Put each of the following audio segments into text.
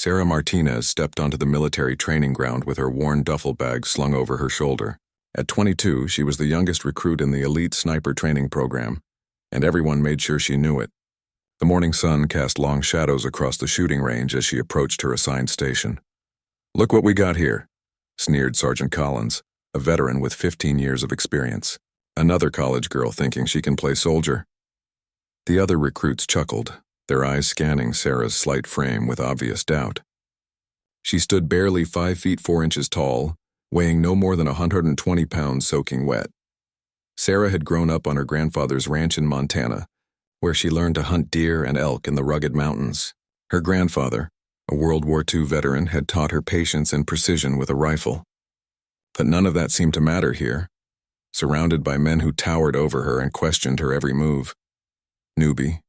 Sarah Martinez stepped onto the military training ground with her worn duffel bag slung over her shoulder. At 22, she was the youngest recruit in the elite sniper training program, and everyone made sure she knew it. The morning sun cast long shadows across the shooting range as she approached her assigned station. "Look what we got here," sneered Sergeant Collins, a veteran with 15 years of experience. Another college girl thinking she can play soldier. The other recruits chuckled, their eyes scanning Sarah's slight frame with obvious doubt. She stood barely 5 feet 4 inches tall, weighing no more than 120 pounds soaking wet. Sarah had grown up on her grandfather's ranch in Montana, where she learned to hunt deer and elk in the rugged mountains. Her grandfather, a World War II veteran, had taught her patience and precision with a rifle. But none of that seemed to matter here, surrounded by men who towered over her and questioned her every move. "Newbie,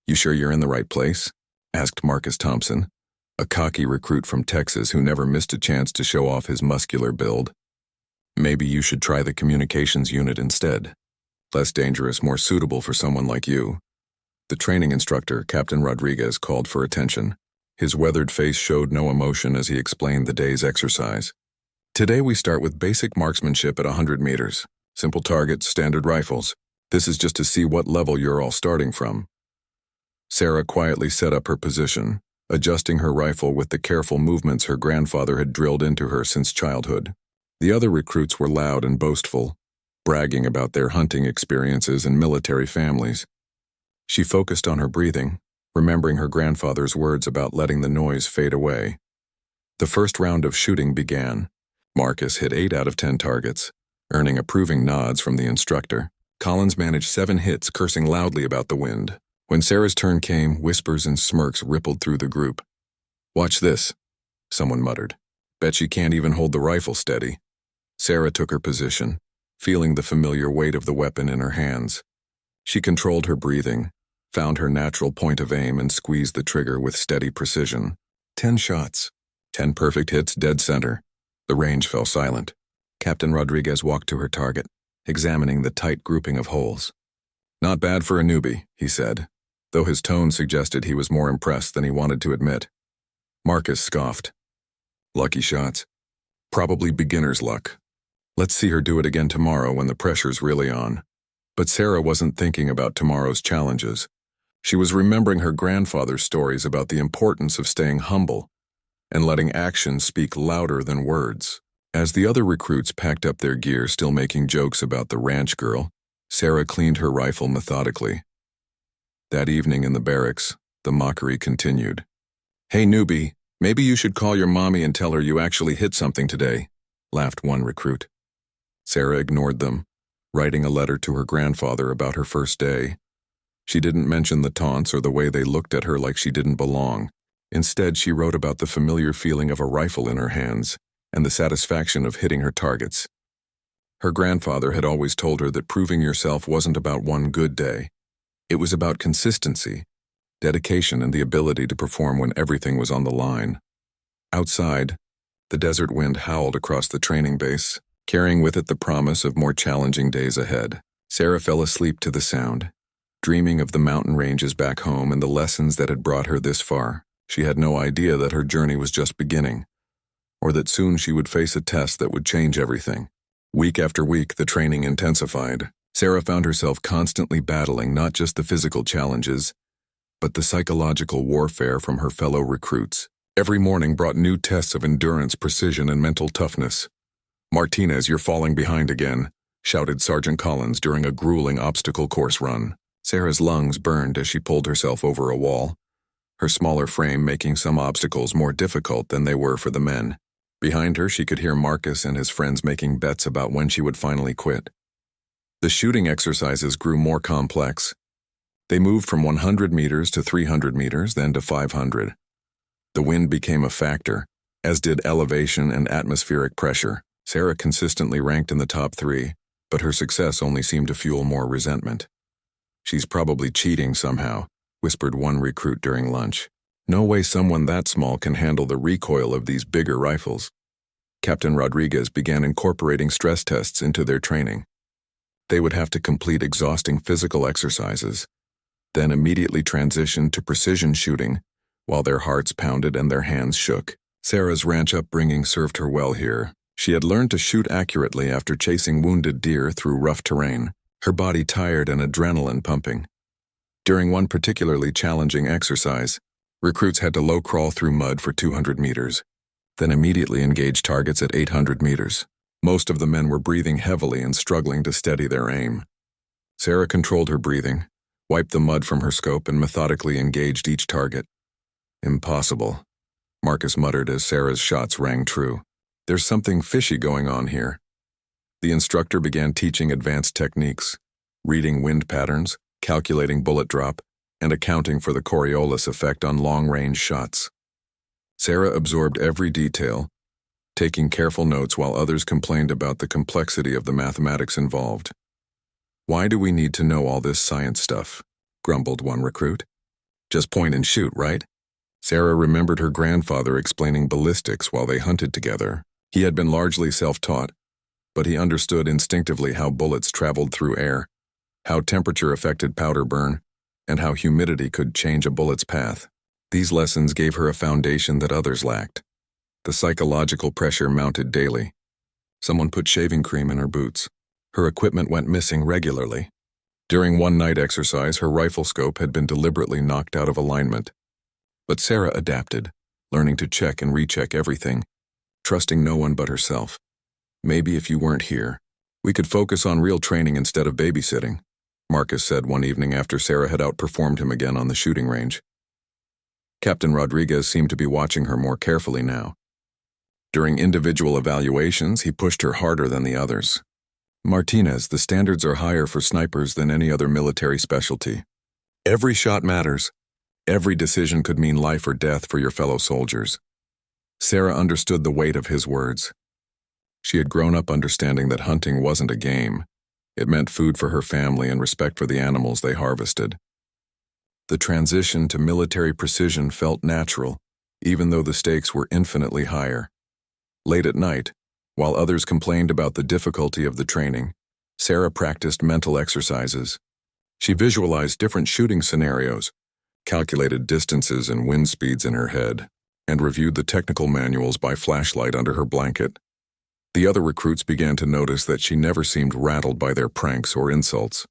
you sure you're in the right place?" asked Marcus Thompson, a cocky recruit from Texas who never missed a chance to show off his muscular build. "Maybe you should try the communications unit instead. Less dangerous, more suitable for someone like you." The training instructor, Captain Rodriguez, called for attention. His weathered face showed no emotion as he explained the day's exercise. "Today we start with basic marksmanship at 100 meters. Simple targets, standard rifles. This is just to see what level you're all starting from." Sarah quietly set up her position, adjusting her rifle with the careful movements her grandfather had drilled into her since childhood. The other recruits were loud and boastful, bragging about their hunting experiences and military families. She focused on her breathing, remembering her grandfather's words about letting the noise fade away. The first round of shooting began. Marcus hit 8 out of 10 targets, earning approving nods from the instructor. Collins managed 7 hits, cursing loudly about the wind. When Sarah's turn came, whispers and smirks rippled through the group. "Watch this," someone muttered. "Bet she can't even hold the rifle steady." Sarah took her position, feeling the familiar weight of the weapon in her hands. She controlled her breathing, found her natural point of aim, and squeezed the trigger with steady precision. 10 shots. 10 perfect hits, dead center. The range fell silent. Captain Rodriguez walked to her target, examining the tight grouping of holes. "Not bad for a newbie," he said, though his tone suggested he was more impressed than he wanted to admit. Marcus scoffed. "Lucky shots. Probably beginner's luck. Let's see her do it again tomorrow when the pressure's really on." But Sarah wasn't thinking about tomorrow's challenges. She was remembering her grandfather's stories about the importance of staying humble and letting actions speak louder than words. As the other recruits packed up their gear, still making jokes about the ranch girl, Sarah cleaned her rifle methodically. That evening in the barracks, the mockery continued. "Hey newbie, maybe you should call your mommy and tell her you actually hit something today," laughed one recruit. Sarah ignored them, writing a letter to her grandfather about her first day. She didn't mention the taunts or the way they looked at her like she didn't belong. Instead, she wrote about the familiar feeling of a rifle in her hands and the satisfaction of hitting her targets. Her grandfather had always told her that proving yourself wasn't about one good day. It was about consistency, dedication, and the ability to perform when everything was on the line. Outside, the desert wind howled across the training base, carrying with it the promise of more challenging days ahead. Sarah fell asleep to the sound, dreaming of the mountain ranges back home and the lessons that had brought her this far. She had no idea that her journey was just beginning, or that soon she would face a test that would change everything. Week after week, the training intensified. Sarah found herself constantly battling not just the physical challenges, but the psychological warfare from her fellow recruits. Every morning brought new tests of endurance, precision, and mental toughness. "Martinez, you're falling behind again," shouted Sergeant Collins during a grueling obstacle course run. Sarah's lungs burned as she pulled herself over a wall, her smaller frame making some obstacles more difficult than they were for the men. Behind her, she could hear Marcus and his friends making bets about when she would finally quit. The shooting exercises grew more complex. They moved from 100 meters to 300 meters, then to 500. The wind became a factor, as did elevation and atmospheric pressure. Sarah consistently ranked in the top 3, but her success only seemed to fuel more resentment. "She's probably cheating somehow," whispered one recruit during lunch. "No way someone that small can handle the recoil of these bigger rifles." Captain Rodriguez began incorporating stress tests into their training. They would have to complete exhausting physical exercises, then immediately transition to precision shooting while their hearts pounded and their hands shook. Sarah's ranch upbringing served her well here. She had learned to shoot accurately after chasing wounded deer through rough terrain, her body tired and adrenaline pumping. During one particularly challenging exercise, recruits had to low crawl through mud for 200 meters, then immediately engage targets at 800 meters. Most of the men were breathing heavily and struggling to steady their aim. Sarah controlled her breathing, wiped the mud from her scope, and methodically engaged each target. Impossible, Marcus muttered as Sarah's shots rang true. There's something fishy going on here. The instructor began teaching advanced techniques, reading wind patterns, calculating bullet drop, and accounting for the Coriolis effect on long-range shots. Sarah absorbed every detail, taking careful notes while others complained about the complexity of the mathematics involved. "Why do we need to know all this science stuff?" grumbled one recruit. "Just point and shoot, right?" Sarah remembered her grandfather explaining ballistics while they hunted together. He had been largely self-taught, but he understood instinctively how bullets traveled through air, how temperature affected powder burn, and how humidity could change a bullet's path. These lessons gave her a foundation that others lacked. The psychological pressure mounted daily. Someone put shaving cream in her boots. Her equipment went missing regularly. During one night exercise, her rifle scope had been deliberately knocked out of alignment. But Sarah adapted, learning to check and recheck everything, trusting no one but herself. "Maybe if you weren't here, we could focus on real training instead of babysitting," Marcus said one evening after Sarah had outperformed him again on the shooting range. Captain Rodriguez seemed to be watching her more carefully now. During individual evaluations, he pushed her harder than the others. "Martinez, the standards are higher for snipers than any other military specialty. Every shot matters. Every decision could mean life or death for your fellow soldiers." Sarah understood the weight of his words. She had grown up understanding that hunting wasn't a game. It meant food for her family and respect for the animals they harvested. The transition to military precision felt natural, even though the stakes were infinitely higher. Late at night, while others complained about the difficulty of the training, Sarah practiced mental exercises. She visualized different shooting scenarios, calculated distances and wind speeds in her head, and reviewed the technical manuals by flashlight under her blanket. The other recruits began to notice that she never seemed rattled by their pranks or insults.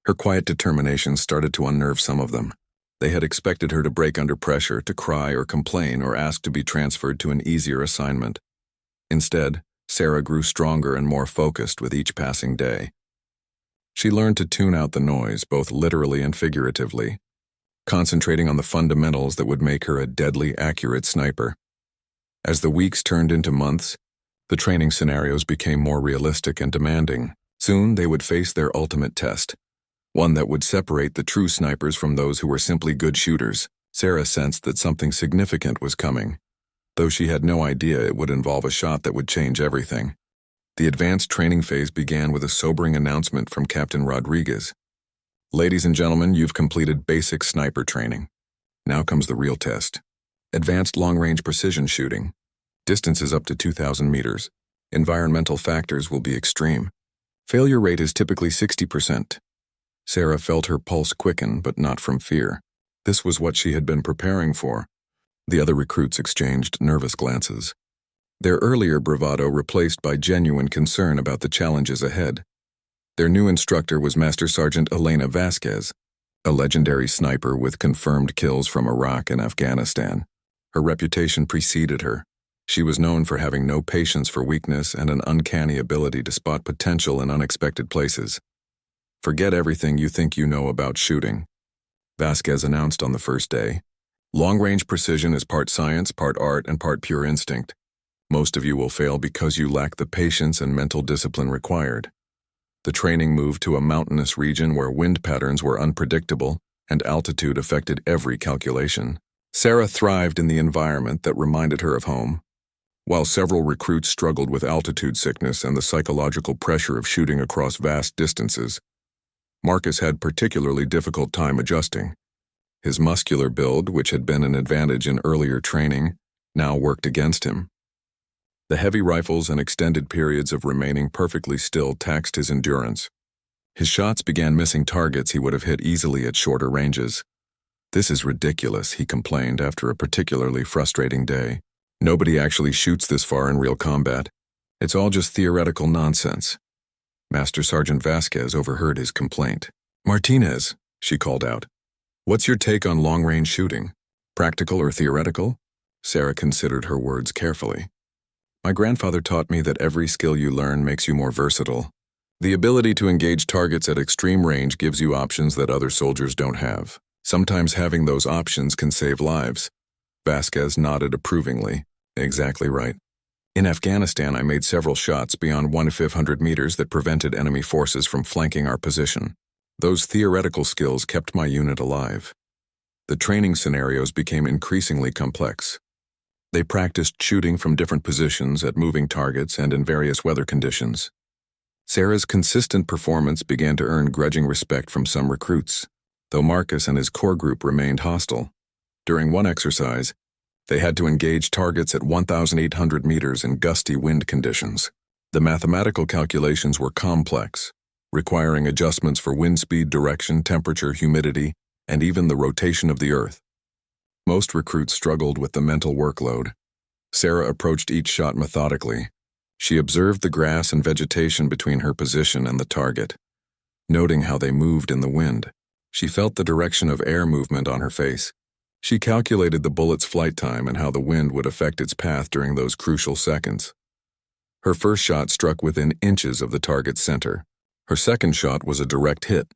Her quiet determination started to unnerve some of them. They had expected her to break under pressure, to cry or complain or ask to be transferred to an easier assignment. Instead, Sarah grew stronger and more focused with each passing day. She learned to tune out the noise, both literally and figuratively, concentrating on the fundamentals that would make her a deadly accurate sniper. As the weeks turned into months, the training scenarios became more realistic and demanding. Soon they would face their ultimate test, one that would separate the true snipers from those who were simply good shooters. Sarah sensed that something significant was coming, though she had no idea it would involve a shot that would change everything. The advanced training phase began with a sobering announcement from Captain Rodriguez. "Ladies and gentlemen, you've completed basic sniper training. Now comes the real test. Advanced long-range precision shooting. Distances up to 2,000 meters. Environmental factors will be extreme. Failure rate is typically 60%. Sarah felt her pulse quicken, but not from fear. This was what she had been preparing for. The other recruits exchanged nervous glances. Their earlier bravado replaced by genuine concern about the challenges ahead. Their new instructor was Master Sergeant Elena Vasquez, a legendary sniper with confirmed kills from Iraq and Afghanistan. Her reputation preceded her. She was known for having no patience for weakness and an uncanny ability to spot potential in unexpected places. "Forget everything you think you know about shooting," Vasquez announced on the first day. "Long-range precision is part science, part art, and part pure instinct. Most of you will fail because you lack the patience and mental discipline required." The training moved to a mountainous region where wind patterns were unpredictable and altitude affected every calculation. Sarah thrived in the environment that reminded her of home. While several recruits struggled with altitude sickness and the psychological pressure of shooting across vast distances, Marcus had particularly difficult time adjusting. His muscular build, which had been an advantage in earlier training, now worked against him. The heavy rifles and extended periods of remaining perfectly still taxed his endurance. His shots began missing targets he would have hit easily at shorter ranges. "This is ridiculous," he complained after a particularly frustrating day. "Nobody actually shoots this far in real combat. It's all just theoretical nonsense." Master Sergeant Vasquez overheard his complaint. "Martinez," she called out, "what's your take on long-range shooting? Practical or theoretical?" Sarah considered her words carefully. "My grandfather taught me that every skill you learn makes you more versatile. The ability to engage targets at extreme range gives you options that other soldiers don't have. Sometimes having those options can save lives." Vasquez nodded approvingly. "Exactly right. In Afghanistan, I made several shots beyond 1,500 meters that prevented enemy forces from flanking our position. Those theoretical skills kept my unit alive. The training scenarios became increasingly complex. They practiced shooting from different positions at moving targets and in various weather conditions. Sarah's consistent performance began to earn grudging respect from some recruits, though Marcus and his core group remained hostile. During one exercise, they had to engage targets at 1,800 meters in gusty wind conditions. The mathematical calculations were complex, requiring adjustments for wind speed, direction, temperature, humidity, and even the rotation of the Earth. Most recruits struggled with the mental workload. Sarah approached each shot methodically. She observed the grass and vegetation between her position and the target, noting how they moved in the wind. She felt the direction of air movement on her face. She calculated the bullet's flight time and how the wind would affect its path during those crucial seconds. Her first shot struck within inches of the target's center. Her second shot was a direct hit.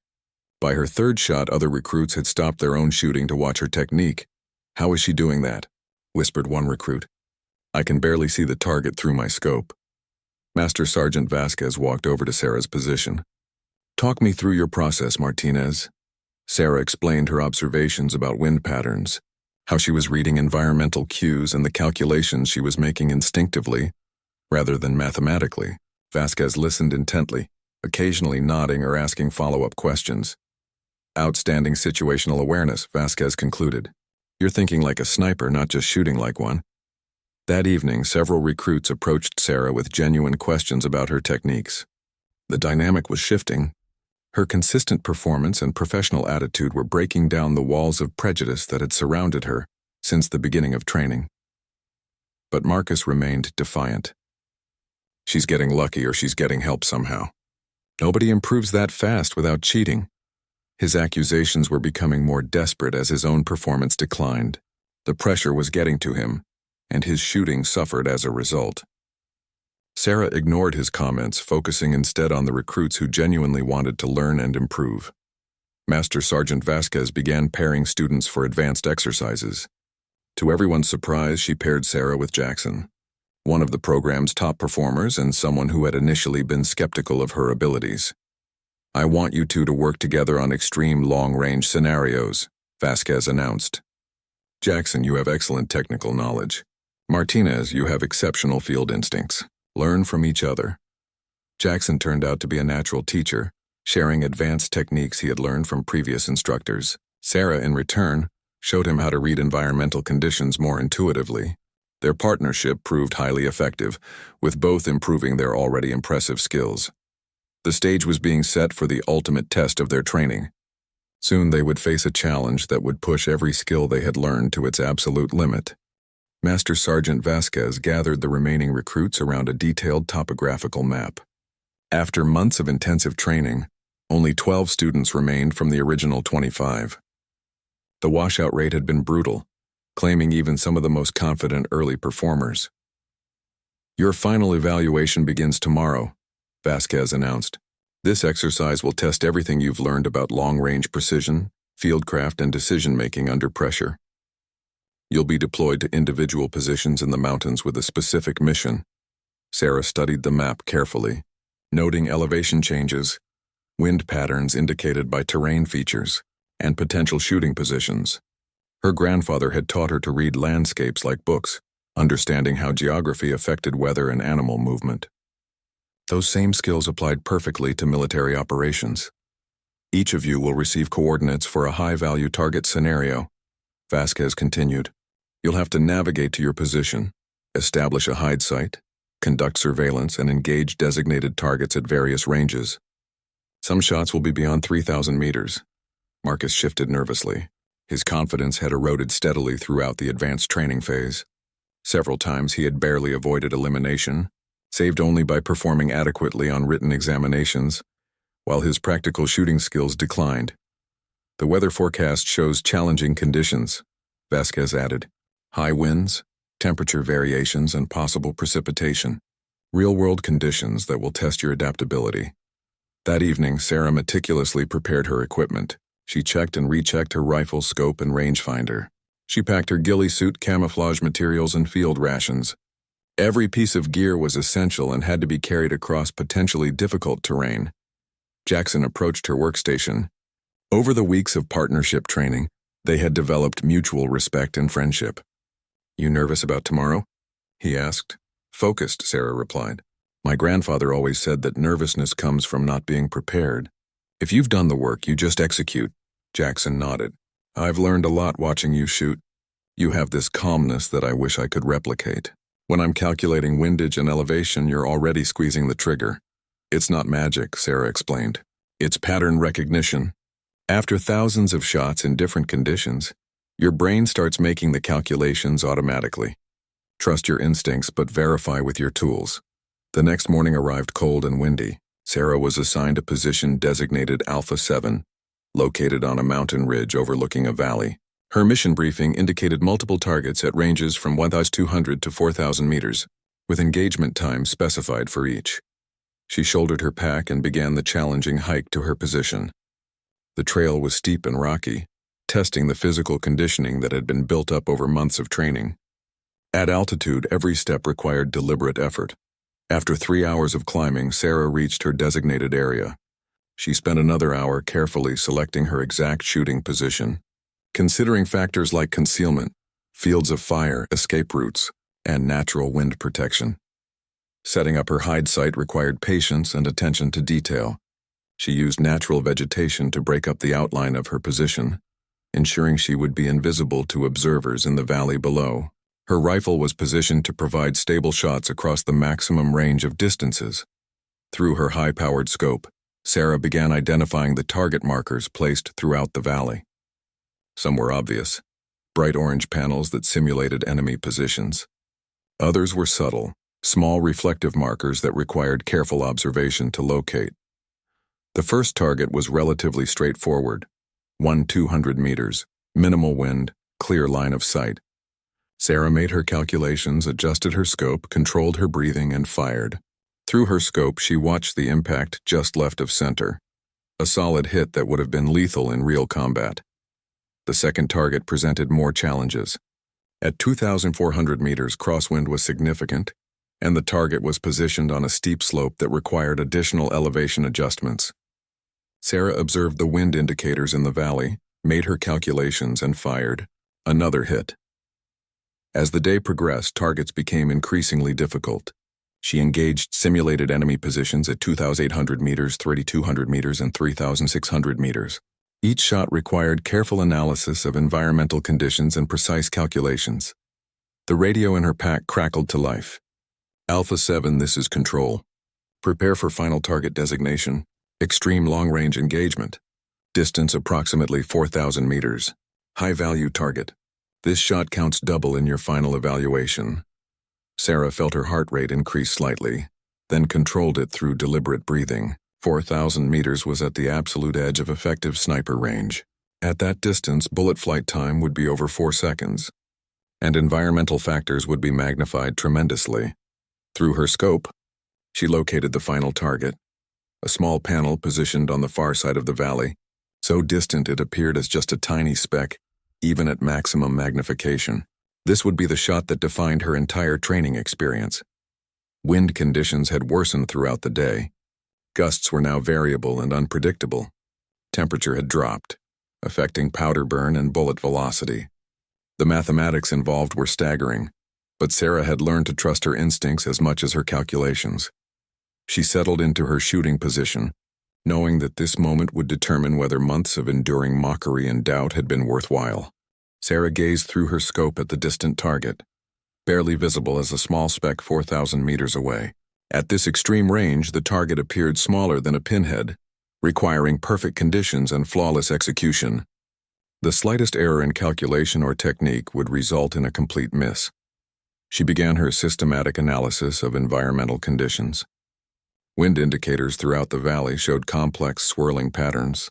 By her third shot, other recruits had stopped their own shooting to watch her technique. "How is she doing that?" whispered one recruit. "I can barely see the target through my scope." Master Sergeant Vasquez walked over to Sarah's position. "Talk me through your process, Martinez." Sarah explained her observations about wind patterns, how she was reading environmental cues and the calculations she was making instinctively, rather than mathematically. Vasquez listened intently, occasionally nodding or asking follow-up questions. "Outstanding situational awareness," Vasquez concluded. "You're thinking like a sniper, not just shooting like one." That evening, several recruits approached Sarah with genuine questions about her techniques. The dynamic was shifting. Her consistent performance and professional attitude were breaking down the walls of prejudice that had surrounded her since the beginning of training. But Marcus remained defiant. "She's getting lucky or she's getting help somehow. Nobody improves that fast without cheating." His accusations were becoming more desperate as his own performance declined. The pressure was getting to him, and his shooting suffered as a result. Sarah ignored his comments, focusing instead on the recruits who genuinely wanted to learn and improve. Master Sergeant Vasquez began pairing students for advanced exercises. To everyone's surprise, she paired Sarah with Jackson, one of the program's top performers and someone who had initially been skeptical of her abilities. "I want you two to work together on extreme long-range scenarios," Vasquez announced. "Jackson, you have excellent technical knowledge. Martinez, you have exceptional field instincts. Learn from each other." Jackson turned out to be a natural teacher, sharing advanced techniques he had learned from previous instructors. Sarah, in return, showed him how to read environmental conditions more intuitively. Their partnership proved highly effective, with both improving their already impressive skills. The stage was being set for the ultimate test of their training. Soon they would face a challenge that would push every skill they had learned to its absolute limit. Master Sergeant Vasquez gathered the remaining recruits around a detailed topographical map. After months of intensive training, only 12 students remained from the original 25. The washout rate had been brutal, claiming even some of the most confident early performers. "Your final evaluation begins tomorrow," Vasquez announced. "This exercise will test everything you've learned about long-range precision, fieldcraft, and decision-making under pressure. You'll be deployed to individual positions in the mountains with a specific mission." Sarah studied the map carefully, noting elevation changes, wind patterns indicated by terrain features, and potential shooting positions. Her grandfather had taught her to read landscapes like books, understanding how geography affected weather and animal movement. Those same skills applied perfectly to military operations. "Each of you will receive coordinates for a high-value target scenario," Vasquez continued. "You'll have to navigate to your position, establish a hide site, conduct surveillance, and engage designated targets at various ranges. Some shots will be beyond 3,000 meters." Marcus shifted nervously, His confidence had eroded steadily throughout the advanced training phase. Several times he had barely avoided elimination, saved only by performing adequately on written examinations, while his practical shooting skills declined. The weather forecast shows challenging conditions, Vasquez added. High winds, temperature variations, and possible precipitation. Real-world conditions that will test your adaptability. That evening, Sarah meticulously prepared her equipment. She checked and rechecked her rifle scope and rangefinder. She packed her ghillie suit, camouflage materials, and field rations. Every piece of gear was essential and had to be carried across potentially difficult terrain. Jackson approached her workstation. Over the weeks of partnership training, they had developed mutual respect and friendship. "You nervous about tomorrow?" he asked. "Focused," Sarah replied. "My grandfather always said that nervousness comes from not being prepared. If you've done the work, you just execute." Jackson nodded. "I've learned a lot watching you shoot. You have this calmness that I wish I could replicate. When I'm calculating windage and elevation, you're already squeezing the trigger." "It's not magic," Sarah explained. "It's pattern recognition. After thousands of shots in different conditions, your brain starts making the calculations automatically. Trust your instincts, but verify with your tools." The next morning arrived cold and windy. Sarah was assigned a position designated Alpha 7, located on a mountain ridge overlooking a valley. Her mission briefing indicated multiple targets at ranges from 1,200 to 4,000 meters, with engagement times specified for each. She shouldered her pack and began the challenging hike to her position. The trail was steep and rocky, testing the physical conditioning that had been built up over months of training. At altitude, every step required deliberate effort. After 3 hours of climbing, Sarah reached her designated area. She spent another hour carefully selecting her exact shooting position, considering factors like concealment, fields of fire, escape routes, and natural wind protection. Setting up her hide site required patience and attention to detail. She used natural vegetation to break up the outline of her position, ensuring she would be invisible to observers in the valley below. Her rifle was positioned to provide stable shots across the maximum range of distances. Through her high-powered scope, Sarah began identifying the target markers placed throughout the valley. Some were obvious, bright orange panels that simulated enemy positions. Others were subtle, small reflective markers that required careful observation to locate. The first target was relatively straightforward. 200 meters, minimal wind, clear line of sight. Sarah made her calculations, adjusted her scope, controlled her breathing, and fired. Through her scope, she watched the impact just left of center, a solid hit that would have been lethal in real combat. The second target presented more challenges. At 2,400 meters, crosswind was significant, and the target was positioned on a steep slope that required additional elevation adjustments. Sarah observed the wind indicators in the valley, made her calculations, and fired. Another hit. As the day progressed, targets became increasingly difficult. She engaged simulated enemy positions at 2,800 meters, 3,200 meters, and 3,600 meters. Each shot required careful analysis of environmental conditions and precise calculations. The radio in her pack crackled to life. "Alpha 7, this is Control. Prepare for final target designation. Extreme long-range engagement. Distance approximately 4,000 meters. High-value target. This shot counts double in your final evaluation." Sarah felt her heart rate increase slightly, then controlled it through deliberate breathing. 4,000 meters was at the absolute edge of effective sniper range. At that distance, bullet flight time would be over 4 seconds, and environmental factors would be magnified tremendously. Through her scope, she located the final target, a small panel positioned on the far side of the valley, so distant it appeared as just a tiny speck, even at maximum magnification. This would be the shot that defined her entire training experience. Wind conditions had worsened throughout the day. Gusts were now variable and unpredictable. Temperature had dropped, affecting powder burn and bullet velocity. The mathematics involved were staggering, but Sarah had learned to trust her instincts as much as her calculations. She settled into her shooting position, knowing that this moment would determine whether months of enduring mockery and doubt had been worthwhile. Sarah gazed through her scope at the distant target, barely visible as a small speck 4,000 meters away. At this extreme range, the target appeared smaller than a pinhead, requiring perfect conditions and flawless execution. The slightest error in calculation or technique would result in a complete miss. She began her systematic analysis of environmental conditions. Wind indicators throughout the valley showed complex swirling patterns.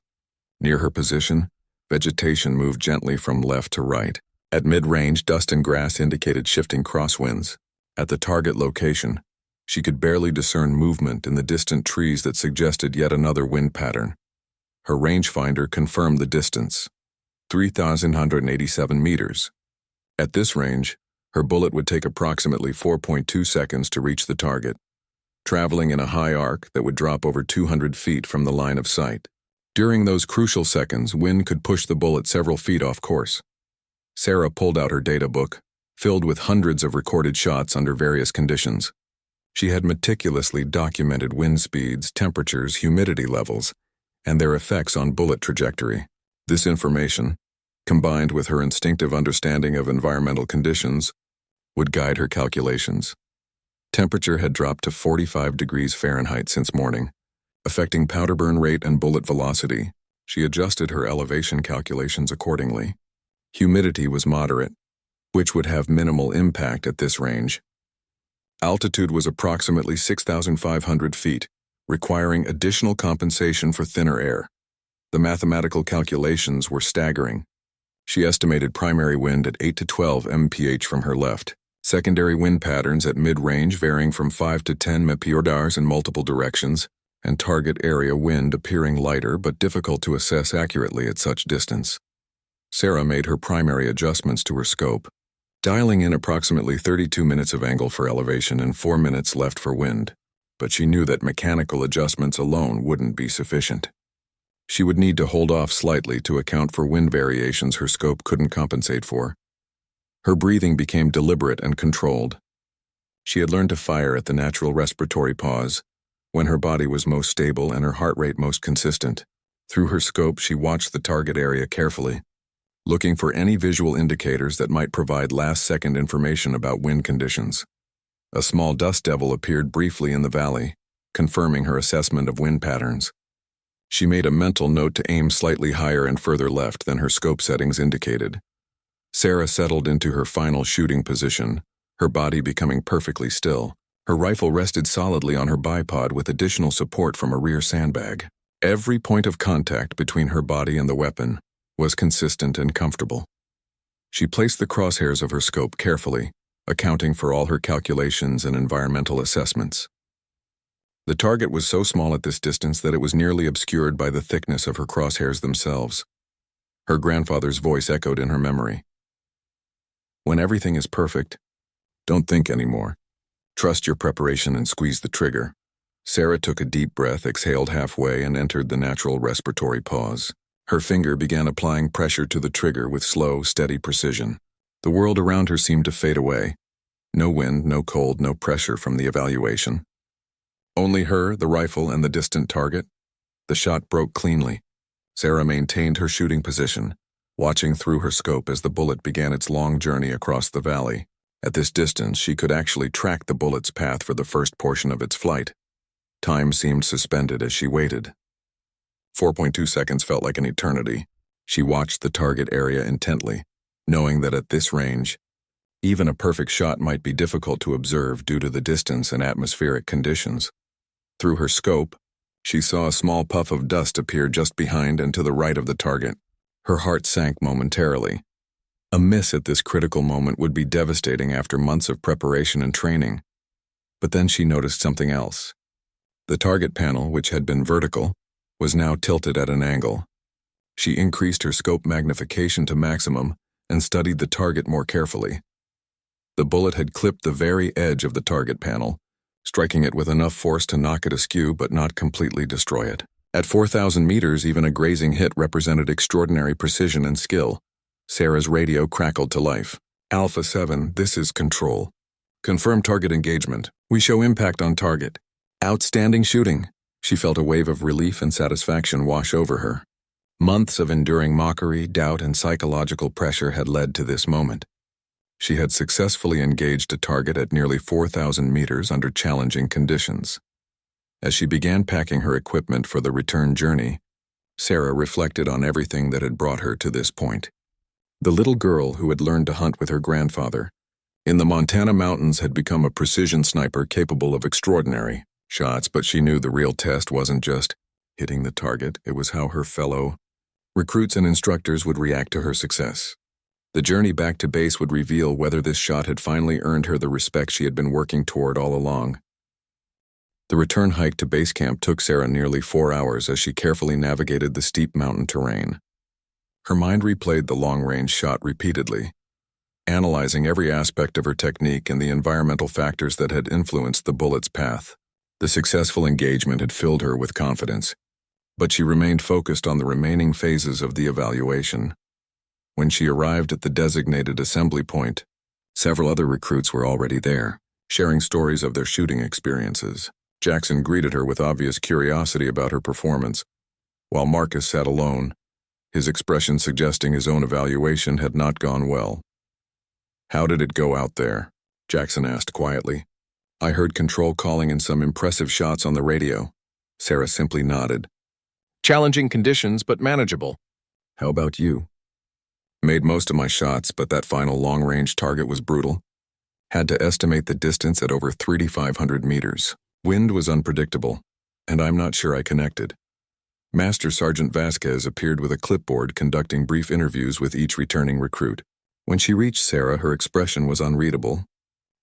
Near her position, vegetation moved gently from left to right. At mid-range, dust and grass indicated shifting crosswinds. At the target location, she could barely discern movement in the distant trees that suggested yet another wind pattern. Her rangefinder confirmed the distance, 3,187 meters. At this range, her bullet would take approximately 4.2 seconds to reach the target, traveling in a high arc that would drop over 200 feet from the line of sight. During those crucial seconds, wind could push the bullet several feet off course. Sarah pulled out her data book, filled with hundreds of recorded shots under various conditions. She had meticulously documented wind speeds, temperatures, humidity levels, and their effects on bullet trajectory. This information, combined with her instinctive understanding of environmental conditions, would guide her calculations. Temperature had dropped to 45 degrees Fahrenheit since morning, affecting powder burn rate and bullet velocity. She adjusted her elevation calculations accordingly. Humidity was moderate, which would have minimal impact at this range. Altitude was approximately 6,500 feet, requiring additional compensation for thinner air. The mathematical calculations were staggering. She estimated primary wind at 8 to 12 mph from her left, secondary wind patterns at mid-range varying from 5 to 10 mph in multiple directions, and target area wind appearing lighter but difficult to assess accurately at such distance. Sarah made her primary adjustments to her scope, dialing in approximately 32 minutes of angle for elevation and 4 minutes left for wind, but she knew that mechanical adjustments alone wouldn't be sufficient. She would need to hold off slightly to account for wind variations her scope couldn't compensate for. Her breathing became deliberate and controlled. She had learned to fire at the natural respiratory pause, when her body was most stable and her heart rate most consistent. Through her scope, she watched the target area carefully, looking for any visual indicators that might provide last-second information about wind conditions. A small dust devil appeared briefly in the valley, confirming her assessment of wind patterns. She made a mental note to aim slightly higher and further left than her scope settings indicated. Sarah settled into her final shooting position, her body becoming perfectly still. Her rifle rested solidly on her bipod with additional support from a rear sandbag. Every point of contact between her body and the weapon was consistent and comfortable. She placed the crosshairs of her scope carefully, accounting for all her calculations and environmental assessments. The target was so small at this distance that it was nearly obscured by the thickness of her crosshairs themselves. Her grandfather's voice echoed in her memory. "When everything is perfect, don't think anymore. Trust your preparation and squeeze the trigger." Sarah took a deep breath, exhaled halfway, and entered the natural respiratory pause. Her finger began applying pressure to the trigger with slow, steady precision. The world around her seemed to fade away. No wind, no cold, no pressure from the evaluation. Only her, the rifle, and the distant target. The shot broke cleanly. Sarah maintained her shooting position, watching through her scope as the bullet began its long journey across the valley. At this distance, she could actually track the bullet's path for the first portion of its flight. Time seemed suspended as she waited. 4.2 seconds felt like an eternity. She watched the target area intently, knowing that at this range, even a perfect shot might be difficult to observe due to the distance and atmospheric conditions. Through her scope, she saw a small puff of dust appear just behind and to the right of the target. Her heart sank momentarily. A miss at this critical moment would be devastating after months of preparation and training. But then she noticed something else. The target panel, which had been vertical, was now tilted at an angle. She increased her scope magnification to maximum and studied the target more carefully. The bullet had clipped the very edge of the target panel, striking it with enough force to knock it askew but not completely destroy it. At 4,000 meters, even a grazing hit represented extraordinary precision and skill. Sarah's radio crackled to life. "Alpha 7, this is Control. Confirm target engagement. We show impact on target. Outstanding shooting." She felt a wave of relief and satisfaction wash over her. Months of enduring mockery, doubt, and psychological pressure had led to this moment. She had successfully engaged a target at nearly 4,000 meters under challenging conditions. As she began packing her equipment for the return journey, Sarah reflected on everything that had brought her to this point. The little girl who had learned to hunt with her grandfather in the Montana mountains had become a precision sniper capable of extraordinary shots, but she knew the real test wasn't just hitting the target, it was how her fellow recruits and instructors would react to her success. The journey back to base would reveal whether this shot had finally earned her the respect she had been working toward all along. The return hike to base camp took Sarah nearly 4 hours as she carefully navigated the steep mountain terrain. Her mind replayed the long-range shot repeatedly, analyzing every aspect of her technique and the environmental factors that had influenced the bullet's path. The successful engagement had filled her with confidence, but she remained focused on the remaining phases of the evaluation. When she arrived at the designated assembly point, several other recruits were already there, sharing stories of their shooting experiences. Jackson greeted her with obvious curiosity about her performance, while Marcus sat alone, his expression suggesting his own evaluation had not gone well. "How did it go out there?" Jackson asked quietly. "I heard control calling in some impressive shots on the radio." Sarah simply nodded. "Challenging conditions, but manageable." "How about you?" "Made most of my shots, but that final long-range target was brutal. Had to estimate the distance at over 3,500 meters. Wind was unpredictable, and I'm not sure I connected." Master Sergeant Vasquez appeared with a clipboard conducting brief interviews with each returning recruit. When she reached Sarah, her expression was unreadable,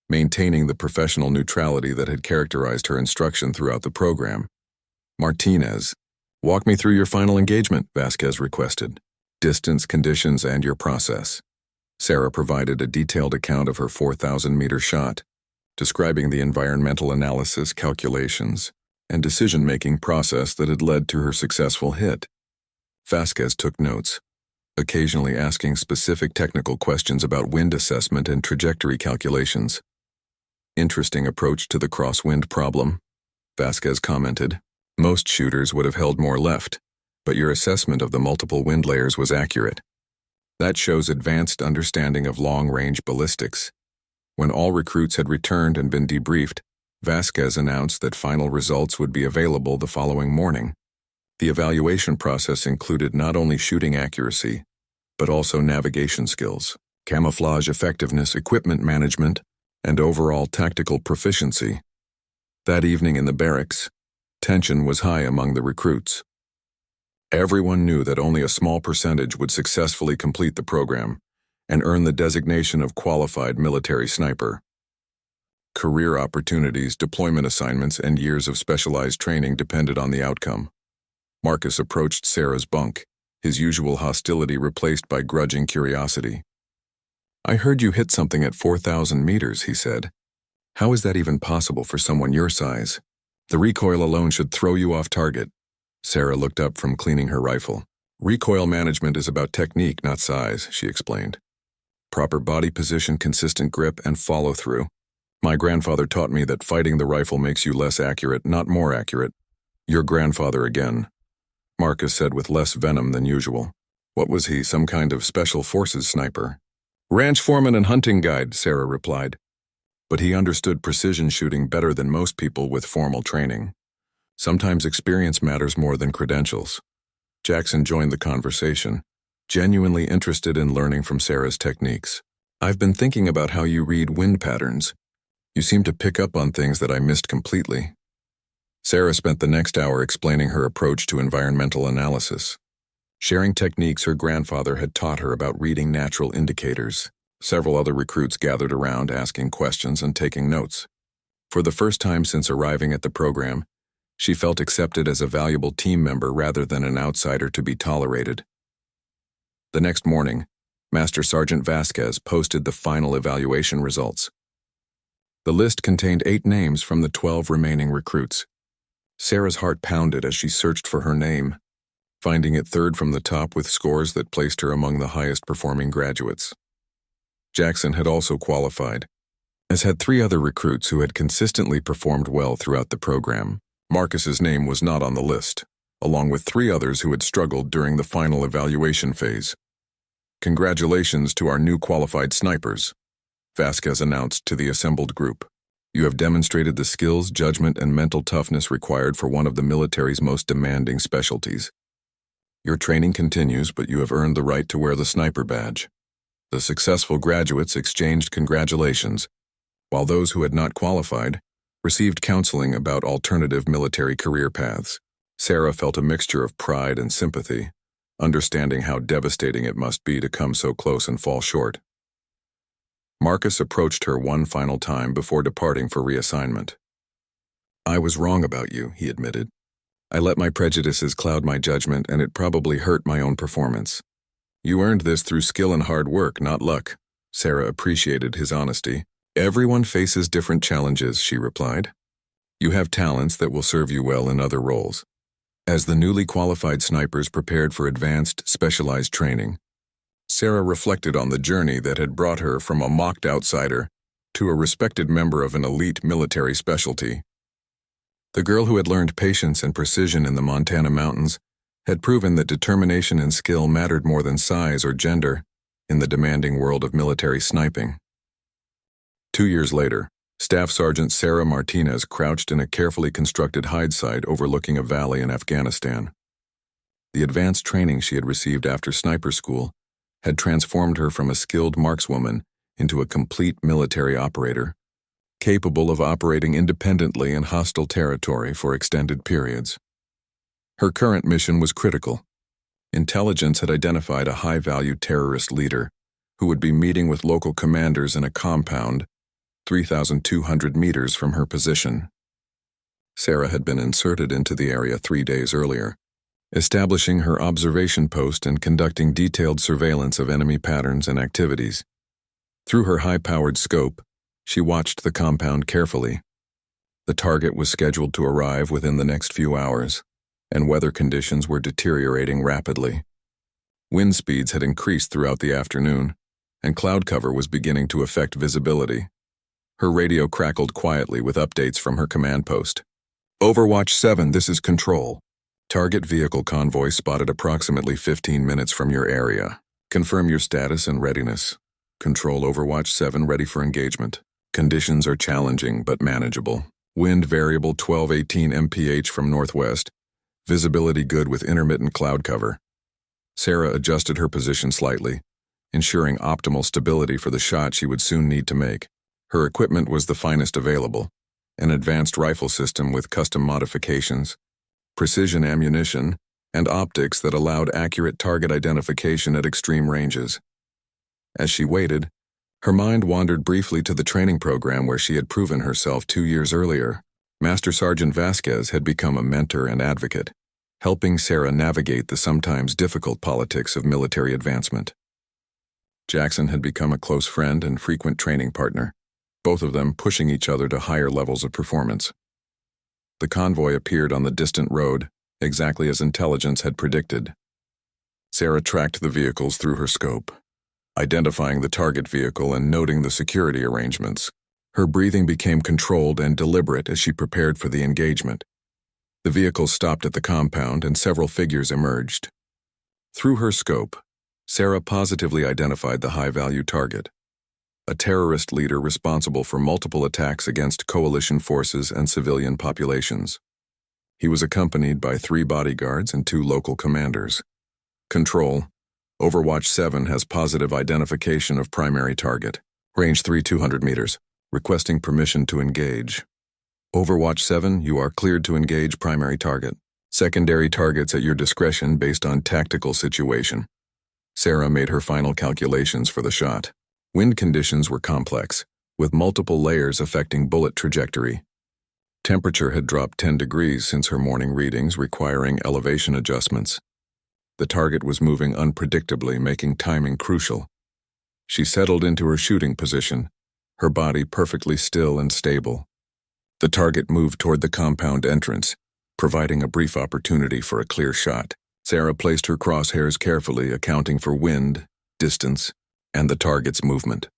maintaining the professional neutrality that had characterized her instruction throughout the program. "Martinez, walk me through your final engagement," Vasquez requested. "Distance, conditions, and your process." Sarah provided a detailed account of her 4,000-meter shot, describing the environmental analysis, calculations, and decision-making process that had led to her successful hit. Vasquez took notes, occasionally asking specific technical questions about wind assessment and trajectory calculations. "Interesting approach to the crosswind problem," Vasquez commented. "Most shooters would have held more left, but your assessment of the multiple wind layers was accurate. That shows advanced understanding of long-range ballistics." When all recruits had returned and been debriefed, Vasquez announced that final results would be available the following morning. The evaluation process included not only shooting accuracy, but also navigation skills, camouflage effectiveness, equipment management, and overall tactical proficiency. That evening in the barracks, tension was high among the recruits. Everyone knew that only a small percentage would successfully complete the program and earn the designation of qualified military sniper. Career opportunities, deployment assignments, and years of specialized training depended on the outcome. Marcus approached Sarah's bunk, his usual hostility replaced by grudging curiosity. "I heard you hit something at 4,000 meters, he said. "How is that even possible for someone your size? The recoil alone should throw you off target." Sarah looked up from cleaning her rifle. "Recoil management is about technique, not size," she explained. "Proper body position, consistent grip, and follow-through. My grandfather taught me that fighting the rifle makes you less accurate, not more accurate." "Your grandfather again," Marcus said with less venom than usual. "What was he, some kind of special forces sniper?" "Ranch foreman and hunting guide," Sarah replied. "But he understood precision shooting better than most people with formal training. Sometimes experience matters more than credentials." Jackson joined the conversation, genuinely interested in learning from Sarah's techniques. "I've been thinking about how you read wind patterns. You seem to pick up on things that I missed completely." Sarah spent the next hour explaining her approach to environmental analysis, sharing techniques her grandfather had taught her about reading natural indicators. Several other recruits gathered around, asking questions and taking notes. For the first time since arriving at the program, she felt accepted as a valuable team member rather than an outsider to be tolerated. The next morning, Master Sergeant Vasquez posted the final evaluation results. The list contained 8 names from the 12 remaining recruits. Sarah's heart pounded as she searched for her name, finding it third from the top with scores that placed her among the highest-performing graduates. Jackson had also qualified, as had 3 other recruits who had consistently performed well throughout the program. Marcus's name was not on the list, along with 3 others who had struggled during the final evaluation phase. "Congratulations to our new qualified snipers," Vasquez announced to the assembled group. "You have demonstrated the skills, judgment, and mental toughness required for one of the military's most demanding specialties." Your training continues, but you have earned the right to wear the sniper badge. The successful graduates exchanged congratulations, while those who had not qualified received counseling about alternative military career paths. Sarah felt a mixture of pride and sympathy, understanding how devastating it must be to come so close and fall short. Marcus approached her one final time before departing for reassignment. "I was wrong about you," he admitted. "I let my prejudices cloud my judgment, and it probably hurt my own performance. You earned this through skill and hard work, not luck." Sarah appreciated his honesty. "Everyone faces different challenges," she replied. "You have talents that will serve you well in other roles." As the newly qualified snipers prepared for advanced, specialized training, Sarah reflected on the journey that had brought her from a mocked outsider to a respected member of an elite military specialty. The girl who had learned patience and precision in the Montana mountains had proven that determination and skill mattered more than size or gender in the demanding world of military sniping. 2 years later, Staff Sergeant Sarah Martinez crouched in a carefully constructed hide site overlooking a valley in Afghanistan. The advanced training she had received after sniper school had transformed her from a skilled markswoman into a complete military operator, capable of operating independently in hostile territory for extended periods. Her current mission was critical. Intelligence had identified a high-value terrorist leader who would be meeting with local commanders in a compound 3,200 meters from her position. Sarah had been inserted into the area 3 days earlier, establishing her observation post and conducting detailed surveillance of enemy patterns and activities. Through her high-powered scope, she watched the compound carefully. The target was scheduled to arrive within the next few hours, and weather conditions were deteriorating rapidly. Wind speeds had increased throughout the afternoon, and cloud cover was beginning to affect visibility. Her radio crackled quietly with updates from her command post. "Overwatch 7, this is Control. Target vehicle convoy spotted approximately 15 minutes from your area. Confirm your status and readiness. Control, Overwatch 7 ready for engagement. Conditions are challenging but manageable. Wind variable 12-18 mph from northwest. Visibility good with intermittent cloud cover." Sarah adjusted her position slightly, ensuring optimal stability for the shot she would soon need to make. Her equipment was the finest available: an advanced rifle system with custom modifications, precision ammunition, and optics that allowed accurate target identification at extreme ranges. As she waited, her mind wandered briefly to the training program where she had proven herself 2 years earlier. Master Sergeant Vasquez had become a mentor and advocate, helping Sarah navigate the sometimes difficult politics of military advancement. Jackson had become a close friend and frequent training partner, both of them pushing each other to higher levels of performance. The convoy appeared on the distant road, exactly as intelligence had predicted. Sarah tracked the vehicles through her scope, identifying the target vehicle and noting the security arrangements. Her breathing became controlled and deliberate as she prepared for the engagement. The vehicle stopped at the compound and several figures emerged. Through her scope, Sarah positively identified the high-value target: a terrorist leader responsible for multiple attacks against coalition forces and civilian populations. He was accompanied by 3 bodyguards and 2 local commanders. Control, Overwatch 7 has positive identification of primary target. Range 200 meters. Requesting permission to engage. Overwatch 7, you are cleared to engage primary target. Secondary targets at your discretion based on tactical situation. Sarah made her final calculations for the shot. Wind conditions were complex, with multiple layers affecting bullet trajectory. Temperature had dropped 10 degrees since her morning readings, requiring elevation adjustments. The target was moving unpredictably, making timing crucial. She settled into her shooting position, her body perfectly still and stable. The target moved toward the compound entrance, providing a brief opportunity for a clear shot. Sarah placed her crosshairs carefully, accounting for wind, distance, and the target's movement.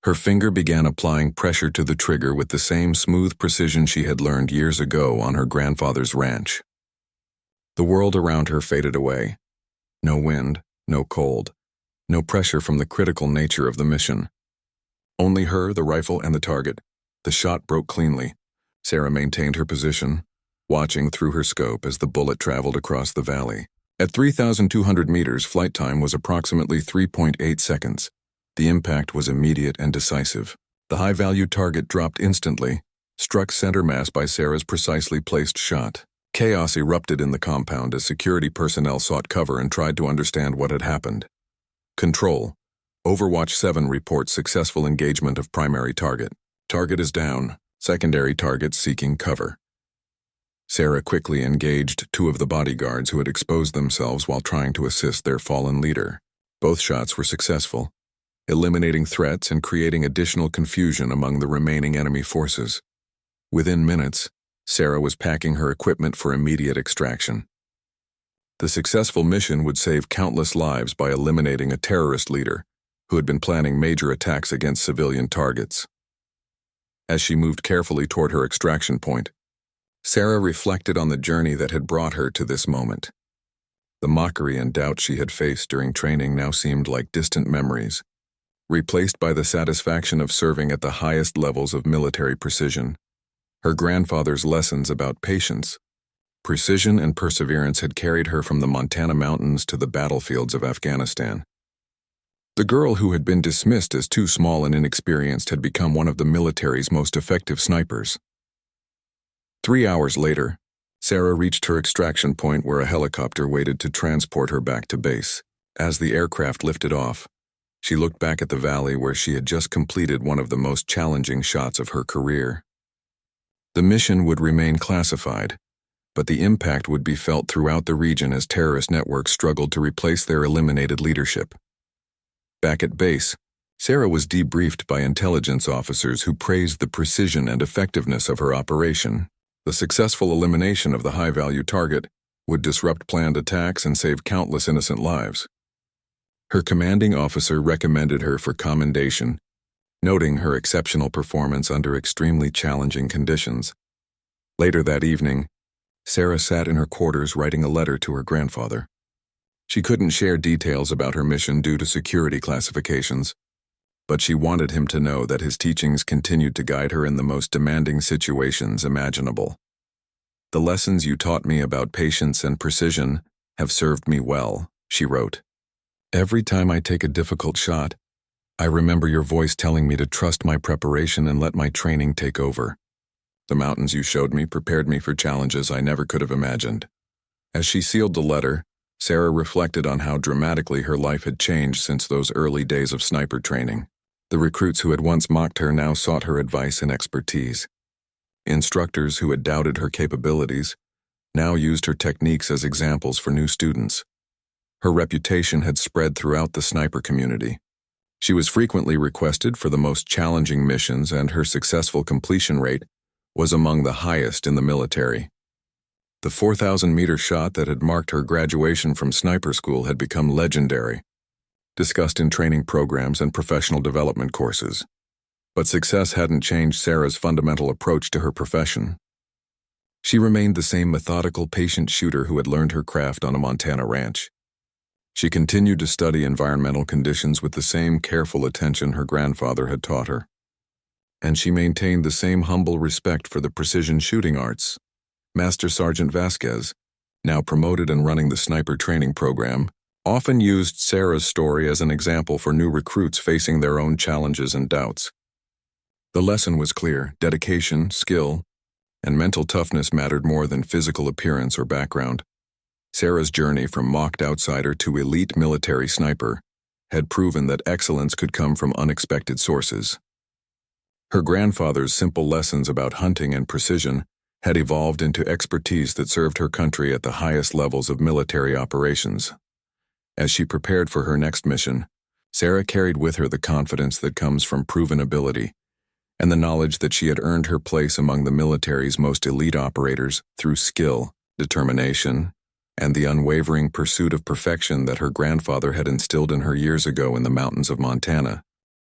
Her finger began applying pressure to the trigger with the same smooth precision she had learned years ago on her grandfather's ranch. The world around her faded away. No wind, no cold, no pressure from the critical nature of the mission. Only her, the rifle, and the target. The shot broke cleanly. Sarah maintained her position, watching through her scope as the bullet traveled across the valley. At 3,200 meters, flight time was approximately 3.8 seconds. The impact was immediate and decisive. The high-value target dropped instantly, struck center mass by Sarah's precisely placed shot. Chaos erupted in the compound as security personnel sought cover and tried to understand what had happened. Control. Overwatch 7 reports successful engagement of primary target. Target is down. Secondary targets seeking cover. Sarah quickly engaged two of the bodyguards who had exposed themselves while trying to assist their fallen leader. Both shots were successful, eliminating threats and creating additional confusion among the remaining enemy forces. Within minutes, Sarah was packing her equipment for immediate extraction. The successful mission would save countless lives by eliminating a terrorist leader who had been planning major attacks against civilian targets. As she moved carefully toward her extraction point, Sarah reflected on the journey that had brought her to this moment. The mockery and doubt she had faced during training now seemed like distant memories, replaced by the satisfaction of serving at the highest levels of military precision. Her grandfather's lessons about patience, precision, and perseverance had carried her from the Montana mountains to the battlefields of Afghanistan. The girl who had been dismissed as too small and inexperienced had become one of the military's most effective snipers. 3 hours later, Sarah reached her extraction point where a helicopter waited to transport her back to base. As the aircraft lifted off, she looked back at the valley where she had just completed one of the most challenging shots of her career. The mission would remain classified, but the impact would be felt throughout the region as terrorist networks struggled to replace their eliminated leadership. Back at base, Sarah was debriefed by intelligence officers who praised the precision and effectiveness of her operation. The successful elimination of the high-value target would disrupt planned attacks and save countless innocent lives. Her commanding officer recommended her for commendation, noting her exceptional performance under extremely challenging conditions. Later that evening, Sarah sat in her quarters writing a letter to her grandfather. She couldn't share details about her mission due to security classifications, but she wanted him to know that his teachings continued to guide her in the most demanding situations imaginable. "The lessons you taught me about patience and precision have served me well," she wrote. "Every time I take a difficult shot, I remember your voice telling me to trust my preparation and let my training take over. The mountains you showed me prepared me for challenges I never could have imagined." As she sealed the letter, Sarah reflected on how dramatically her life had changed since those early days of sniper training. The recruits who had once mocked her now sought her advice and expertise. Instructors who had doubted her capabilities now used her techniques as examples for new students. Her reputation had spread throughout the sniper community. She was frequently requested for the most challenging missions, and her successful completion rate was among the highest in the military. The 4,000-meter shot that had marked her graduation from sniper school had become legendary, discussed in training programs and professional development courses. But success hadn't changed Sarah's fundamental approach to her profession. She remained the same methodical, patient shooter who had learned her craft on a Montana ranch. She continued to study environmental conditions with the same careful attention her grandfather had taught her. And she maintained the same humble respect for the precision shooting arts. Master Sergeant Vasquez, now promoted and running the sniper training program, often used Sarah's story as an example for new recruits facing their own challenges and doubts. The lesson was clear: dedication, skill, and mental toughness mattered more than physical appearance or background. Sarah's journey from mocked outsider to elite military sniper had proven that excellence could come from unexpected sources. Her grandfather's simple lessons about hunting and precision had evolved into expertise that served her country at the highest levels of military operations. As she prepared for her next mission, Sarah carried with her the confidence that comes from proven ability and the knowledge that she had earned her place among the military's most elite operators through skill, determination, and the unwavering pursuit of perfection that her grandfather had instilled in her years ago in the mountains of Montana.